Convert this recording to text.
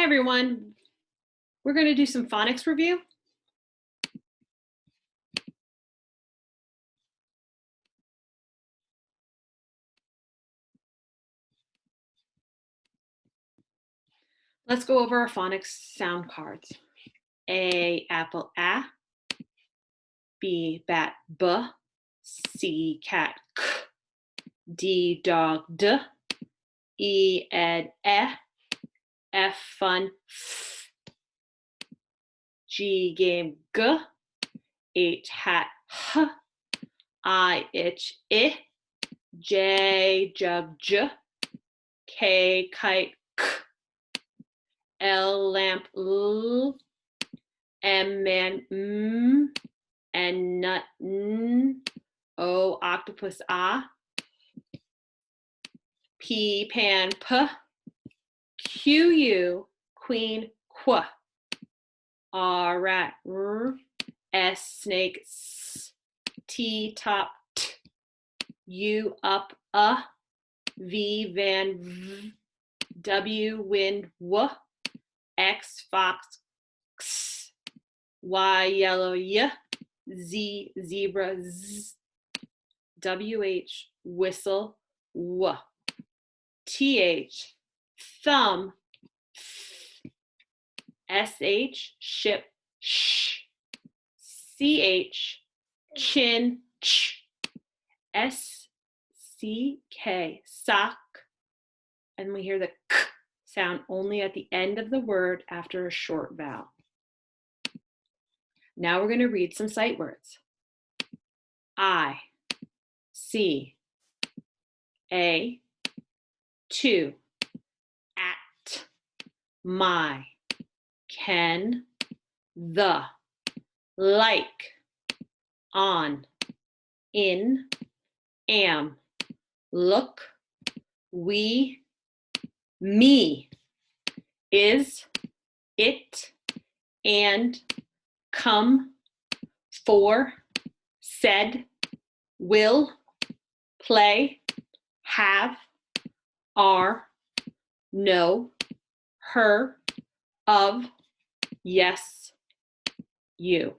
everyone. We're going to do some phonics review. Let's go over our phonics sound cards. A, apple, A. B, bat, B. C, cat, K. D, dog, D. E, ed, E. F, fun, F. G, game, G. H, hat, H. I, itch, I. J, jug, J. K, kite, K. L, lamp, L. M, man, M. N, nut, N. O, octopus, A. P, pan, P. Q, U, queen, Qu. R, rat, R. S, snake, S. T, top, T. U, up, V, van, V. W, wind, W. X, fox, X. Y, yellow, Y. Z, zebra, Z. WH, whistle, W. TH, thumb, SH, ship, sh. CH, chin, ch. SCK, sock. And we hear the k sound only at the end of the word after a short vowel. Now we're going to read some sight words. I, see, a, to, at, my, can, the, like, on, in, am, look, we, me, is, it, and, come, for, said, will, play, have, are, know, her, of, yes, you.